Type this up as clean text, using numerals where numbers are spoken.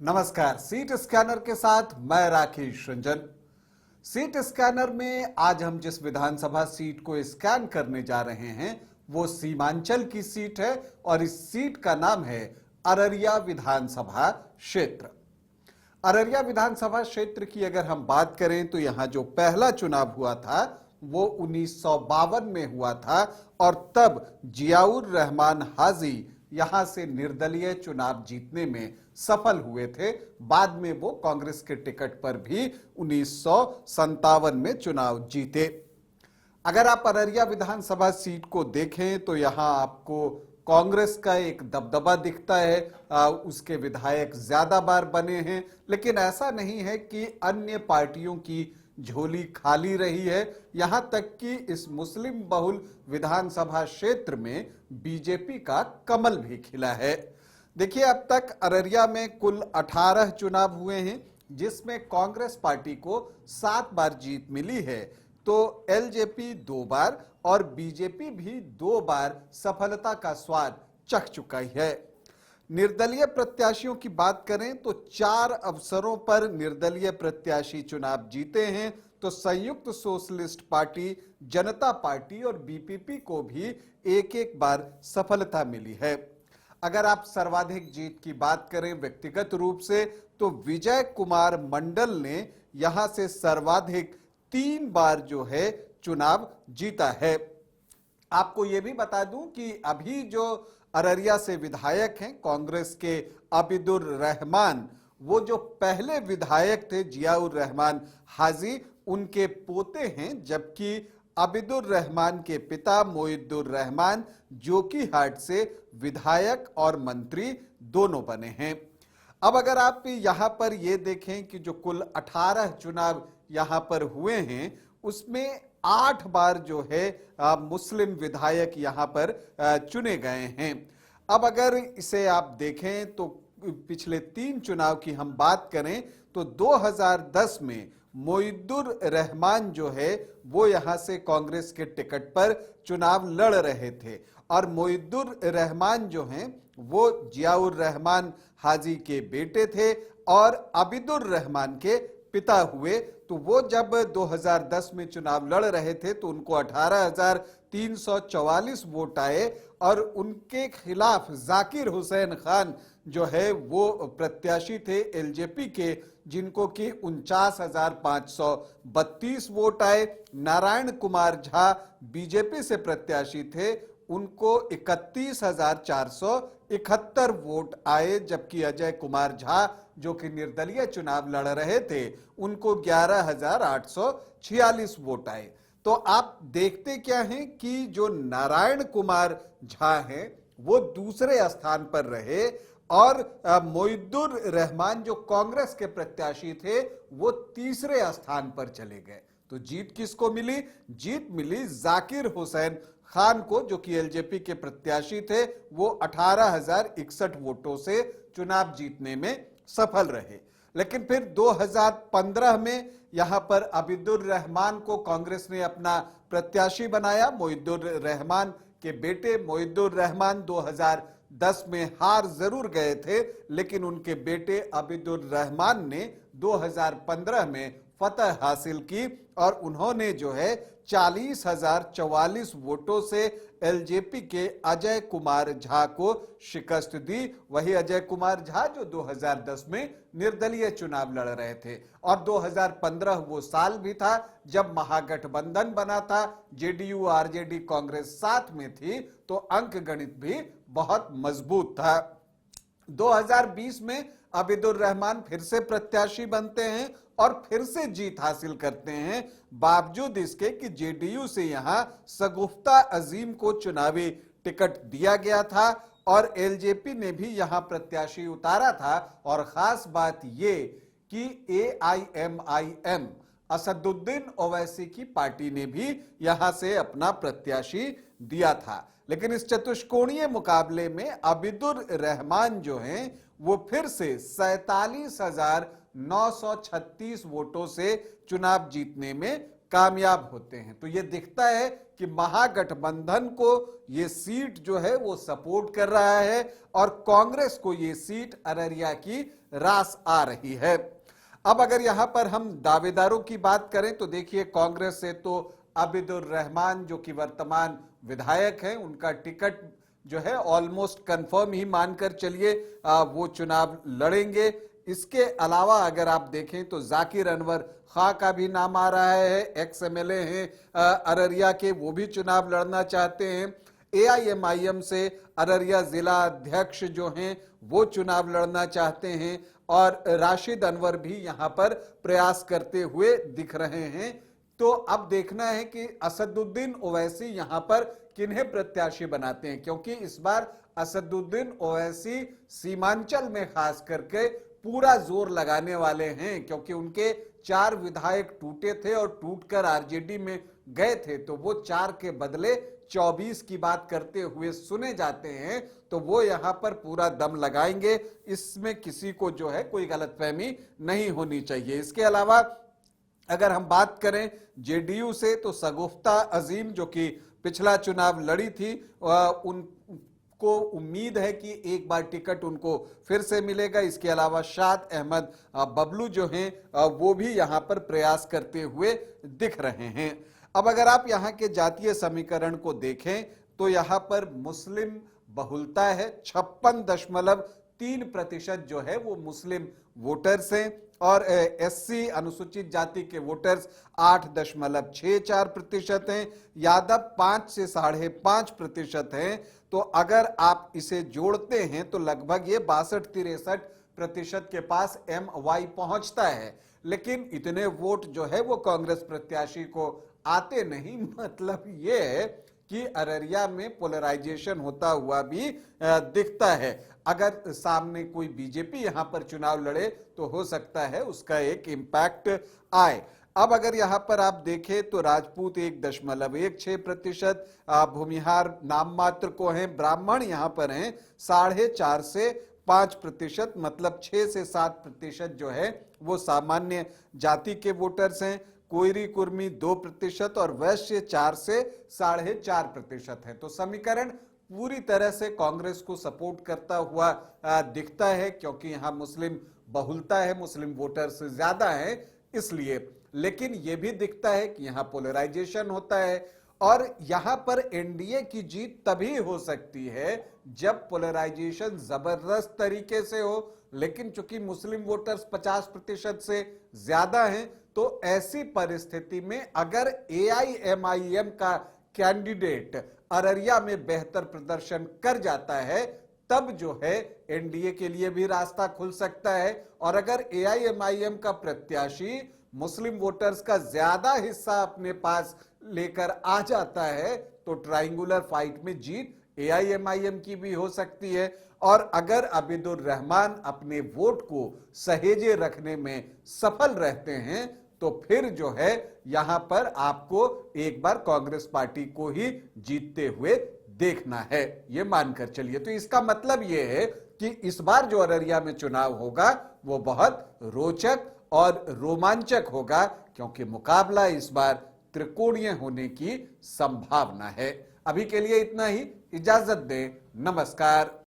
नमस्कार। Seat scanner के साथ मैं राकेश रंजन। सीट स्कैनर में आज हम जिस विधानसभा सीट को स्कैन करने जा रहे हैं वो सीमांचल की सीट है और इस सीट का नाम है अररिया विधानसभा क्षेत्र। अररिया विधानसभा क्षेत्र की अगर हम बात करें तो यहां जो पहला चुनाव हुआ था वो 1952 में हुआ था और तब जियाउर रहमान हाजी यहां से निर्दलीय चुनाव जीतने में सफल हुए थे। बाद में वो कांग्रेस के टिकट पर भी 1957 में चुनाव जीते। अगर आप अररिया विधानसभा सीट को देखें तो यहां आपको कांग्रेस का एक दबदबा दिखता है। उसके विधायक ज्यादा बार बने हैं, लेकिन ऐसा नहीं है कि अन्य पार्टियों की झोली खाली रही है। यहां तक कि इस मुस्लिम बहुल विधानसभा क्षेत्र में बीजेपी का कमल भी खिला है। देखिए, अब तक अररिया में कुल 18 चुनाव हुए हैं, जिसमें कांग्रेस पार्टी को 7 बार जीत मिली है, तो एलजेपी 2 बार और बीजेपी भी 2 बार सफलता का स्वाद चख चुका है। निर्दलीय प्रत्याशियों की बात करें तो 4 अवसरों पर निर्दलीय प्रत्याशी चुनाव जीते हैं, तो संयुक्त सोशलिस्ट पार्टी, जनता पार्टी और बीपीपी को भी एक बार सफलता मिली है। अगर आप सर्वाधिक जीत की बात करें व्यक्तिगत रूप से तो विजय कुमार मंडल ने यहां से सर्वाधिक 3 बार जो है चुनाव जीता है। आपको यह भी बता दूं कि अभी जो अररिया से विधायक हैं कांग्रेस के आबिदुर रहमान, वो जो पहले विधायक थे जियाउर रहमान हाजी, उनके पोते हैं, जबकि आबिदुर रहमान के पिता मोइद्दुर रहमान जोकीहाट से विधायक और मंत्री दोनों बने हैं। अब अगर आप यहां पर ये देखें कि जो कुल 18 चुनाव यहां पर हुए हैं उसमें 8 बार जो है मुस्लिम विधायक यहां पर चुने गए हैं। अब अगर इसे आप देखें तो पिछले 3 चुनाव की हम बात करें तो 2010 में मोइद्दुर रहमान जो है वो यहां से कांग्रेस के टिकट पर चुनाव लड़ रहे थे और मोइद्दुर रहमान जो हैं वो जियाउर रहमान हाजी के बेटे थे और आबिदुर रहमान के पिता हुए। तो वो जब 2010 में चुनाव लड़ रहे थे तो उनको 18,344 वोट आए और उनके खिलाफ जाकिर हुसैन खान जो है वो प्रत्याशी थे एलजेपी के, जिनको कि 49,532 वोट आए। नारायण कुमार झा बीजेपी से प्रत्याशी थे, उनको 31,471 वोट आए, जबकि अजय कुमार झा जो कि निर्दलीय चुनाव लड़ रहे थे उनको 11,846 वोट आए। तो आप देखते क्या हैं कि जो नारायण कुमार झा हैं वो दूसरे स्थान पर रहे और मोइद्दुर रहमान जो कांग्रेस के प्रत्याशी थे वो तीसरे स्थान पर चले गए। तो जीत किसको मिली? जीत मिली जाकिर हुसैन खान को, जो कि एलजेपी के प्रत्याशी थे। वो 18,061 वोटों से चुनाव जीतने में सफल रहे। लेकिन फिर 2015 में यहां पर आबिदुर रहमान को कांग्रेस ने अपना प्रत्याशी बनाया। मोइद्दुर रहमान के बेटे मोइद्दुर रहमान 2010 में हार जरूर गए थे, लेकिन उनके बेटे आबिदुर रहमान ने 2015 में फतह हासिल की और उन्होंने जो है 40,044 वोटों से एलजेपी के अजय कुमार झा को शिकस्त दी। वही अजय कुमार झा जो 2010 में निर्दलीय चुनाव लड़ रहे थे और 2015 वो साल भी था जब महागठबंधन बना था, जेडीयू आरजेडी कांग्रेस साथ में थी, तो अंक गणित भी बहुत मजबूत था। 2020 में आबिदुर रहमान फिर से प्रत्याशी बनते हैं और फिर से जीत हासिल करते हैं, बावजूद इसके कि जेडीयू से यहां सगुफ्ता अजीम को चुनावी टिकट दिया गया था और एलजेपी ने भी यहां प्रत्याशी उतारा था। और खास बात ये कि एआईएमआईएम असदुद्दीन ओवैसी की पार्टी ने भी यहां से अपना प्रत्याशी दिया था। लेकिन इस चतुष्कोणीय मुकाबले में आबिदुर रहमान जो हैं वो फिर से 47,936 वोटों से चुनाव जीतने में कामयाब होते हैं। तो ये दिखता है कि महागठबंधन को ये सीट जो है वो सपोर्ट कर रहा है और कांग्रेस को ये सीट अररिया की रास आ रही है। अब अगर यहां पर हम दावेदारों की बात करें तो देखिए, कांग्रेस से तो आबिदुर रहमान जो कि वर्तमान विधायक हैं, उनका टिकट जो है ऑलमोस्ट कंफर्म ही मानकर चलिए, वो चुनाव लड़ेंगे। इसके अलावा अगर आप देखें तो जाकिर अनवर खां का भी नाम आ रहा है, एक्स एमएलए हैं अररिया के, वो भी चुनाव लड़ना चाहते हैं। एआईएमआईएम से अररिया जिला अध्यक्ष जो हैं वो चुनाव लड़ना चाहते हैं, और राशिद अनवर भी यहां पर प्रयास करते हुए दिख रहे हैं। तो अब देखना है कि असदुद्दीन ओवैसी यहां पर किन्हें प्रत्याशी बनाते हैं, क्योंकि इस बार असदुद्दीन ओवैसी सीमांचल में खास करके पूरा जोर लगाने वाले हैं, क्योंकि उनके 4 विधायक टूटे थे और टूटकर आरजेडी में गए थे, तो वो 4 के बदले 24 की बात करते हुए सुने जाते हैं। तो वो यहां पर पूरा दम लगाएंगे, इसमें किसी को जो है कोई गलतफहमी नहीं होनी चाहिए। इसके अलावा अगर हम बात करें जेडीयू से, तो सगुफ्ता अजीम जो कि पिछला चुनाव लड़ी थी, उनको उम्मीद है कि एक बार टिकट उनको फिर से मिलेगा। इसके अलावा शाद अहमद बबलू जो हैं वो भी यहां पर प्रयास करते हुए दिख रहे हैं। अब अगर आप यहां के जातीय समीकरण को देखें तो यहां पर मुस्लिम बहुलता है, 56.3% जो है वो मुस्लिम वोटर्स हैं, और एससी अनुसूचित जाति के वोटर्स 8.64% हैं, यादव 5 से 5.5% हैं। तो अगर आप इसे जोड़ते हैं तो लगभग ये 62-63% के पास MY पहुंचता है। लेकिन इतने वोट जो है वो कांग्रेस प्रत्याशी को आते नहीं। मतलब ये है कि अररिया में पोलराइजेशन होता हुआ भी दिखता है। अगर सामने कोई बीजेपी यहां पर चुनाव लड़े तो हो सकता है उसका एक इम्पैक्ट आए। अब अगर यहां पर आप देखें तो राजपूत 1.16%, भूमिहार नाम मात्र को हैं, ब्राह्मण यहां पर हैं 4.5 से 5%, मतलब 6 से 7% जो है वो सामान्य जाति के वोटर्स हैं। कोयरी कुर्मी 2% और वैश्य 4 से 4.5% है। तो समीकरण पूरी तरह से कांग्रेस को सपोर्ट करता हुआ दिखता है, क्योंकि यहां मुस्लिम बहुलता है, मुस्लिम वोटर्स ज्यादा हैं इसलिए। लेकिन यह भी दिखता है कि यहां पोलराइजेशन होता है, और यहां पर एनडीए की जीत तभी हो सकती है जब पोलराइजेशन जबरदस्त तरीके से हो। लेकिन चूंकि मुस्लिम वोटर्स 50% से ज्यादा हैं, तो ऐसी परिस्थिति में अगर एआईएमआईएम का कैंडिडेट अररिया में बेहतर प्रदर्शन कर जाता है, तब जो है एनडीए के लिए भी रास्ता खुल सकता है। और अगर एआईएमआईएम का प्रत्याशी मुस्लिम वोटर्स का ज्यादा हिस्सा अपने पास लेकर आ जाता है, तो ट्रायंगुलर फाइट में जीत एआईएमआईएम की भी हो सकती है। और अगर आबिदुर रहमान अपने वोट को सहेजे रखने में सफल रहते हैं, तो फिर जो है यहां पर आपको एक बार कांग्रेस पार्टी को ही जीतते हुए देखना है, ये मानकर चलिए। तो इसका मतलब यह है कि इस बार जो अररिया में चुनाव होगा वो बहुत रोचक और रोमांचक होगा, क्योंकि मुकाबला इस बार त्रिकोणीय होने की संभावना है। अभी के लिए इतना ही, इजाजत दें, नमस्कार।